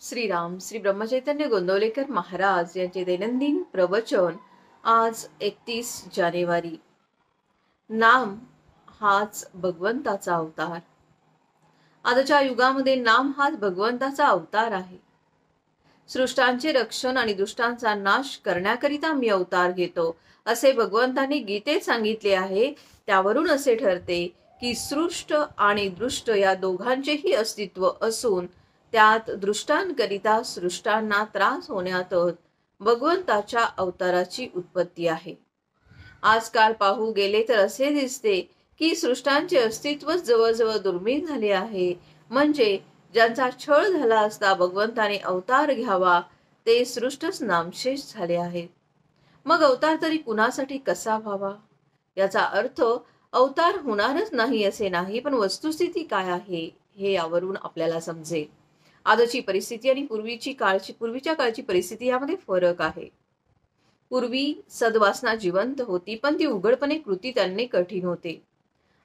श्रीराम श्री ब्रह्मचैतन्य गोंदवलेकर महाराज यांचे दैनंदिन प्रवचन आज 31 जानेवारी। नाम हाच भगवंताचा अवतार। आजच्या युगामध्ये नाम हाच भगवंताचा अवतार आहे। सृष्टांचे रक्षण आणि दुष्टांचा नाश करण्याकरिता मी अवतार घेतो असे भगवंतांनी गीतेत सांगितले आहे। त्यावरून असे ठरते की सृष्ट आणि दृष्ट या दोघांचेही अस्तित्व असून त्यात दृष्टांकरिता सृष्टांना त्रास होण्यातच भगवंताच्या अवताराची उत्पत्ती आहे। आजकाल पाहू गेले तर असे दिसते की सृष्टांचे अस्तित्वच जवळजवळ दुर्मिळ झाले आहे। म्हणजे ज्यांचा छळ झाला असता भगवंताने अवतार घ्यावा ते सृष्टच नामशेष झाले आहेत। मग अवतार तरी कुणासाठी कसा व्हावा? याचा अर्थ अवतार होणारच नाही असे नाही, पण वस्तुस्थिती काय आहे हे यावरून आपल्याला समजेल। आजची परिस्थिती आणि पूर्वीच्या काळची परिस्थिती यामध्ये फरक आहे। पूर्वी सद्वासना जिवंत होती, पण ती उघडपणे कृतीत आणणे कठीण होते।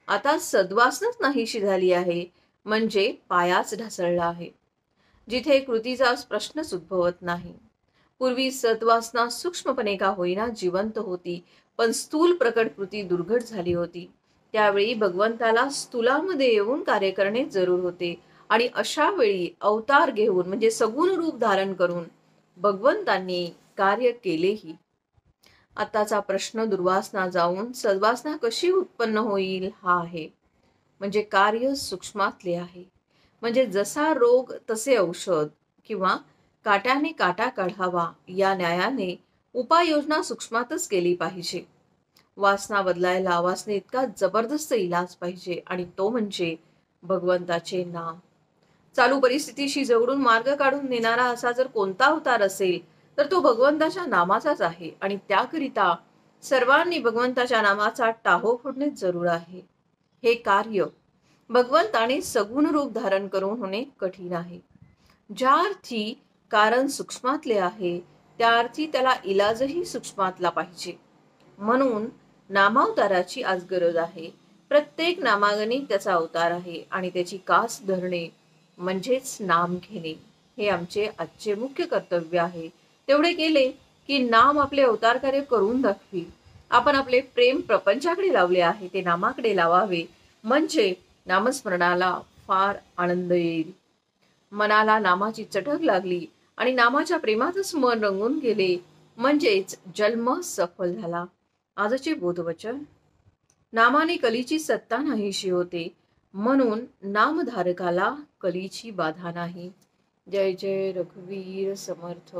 आता सद्वासनाच नाहीशी झाली आहे, म्हणजे पायाच ढासळला आहे, जिथे कृतीचा प्रश्नच उद्भवत नाही। पूर्वी सद्वासना सूक्ष्मपणे का होईना जिवंत होती, पण स्थूल प्रकट कृती दुर्घट झाली होती। त्यावेळी भगवंताला स्थूलामध्ये येऊन कार्य करणे जरूर होते आणि अशा वेळी अवतार घेऊन म्हणजे सगुण रूप धारण करून भगवंतांनी कार्य केलेही। आताचा प्रश्न दुर्वासना जाऊन सद्वासना कशी उत्पन्न होईल हा आहे। म्हणजे कार्य सूक्ष्मातले आहे। म्हणजे जसा रोग तसे औषध किंवा काट्याने काटा काढावा या न्यायाने उपाययोजना सूक्ष्मातच केली पाहिजे। वासना बदलायला वासने इतका जबरदस्त इलाज पाहिजे आणि तो म्हणजे भगवंताचे नाम। चालू परिस्थितीशी जवळून मार्ग काढून नेणारा असा जर कोणता अवतार असेल तर तो भगवंताच्या नामाचाच आहे आणि त्याकरिता सर्वांनी भगवंताच्या नामाचा टाहो फोडणे जरूर आहे। हे कार्य भगवंताने सगुण रूप धारण करून होणे कठीण आहे। ज्या अर्थी कारण सूक्ष्मातले आहे त्या अर्थी त्याला इलाजही सूक्ष्मातला पाहिजे। म्हणून नामावताराची आज गरज आहे। प्रत्येक नामागणी त्याचा अवतार आहे आणि त्याची कास धरणे म्हणजेच नाम घेणे हे आमचे आजचे मुख्य कर्तव्य आहे। तेवढे केले की नाम आपले अवतार कार्य करून दाखवी। आपण आपले प्रेम प्रपंचाकडे लावले आहे ते नामाकडे लावावे, म्हणजे नामस्मरणाला फार आनंद येईल। मनाला नामाची चटक लागली आणि नामाच्या प्रेमातच मन रंगून गेले म्हणजेच जन्म सफल झाला। आजचे बोधवचन, नामाने कलीची सत्ता नाहीशी होते, म्हणून नामधारकाला कलीची बाधा नाही। जय जय रघुवीर समर्थ।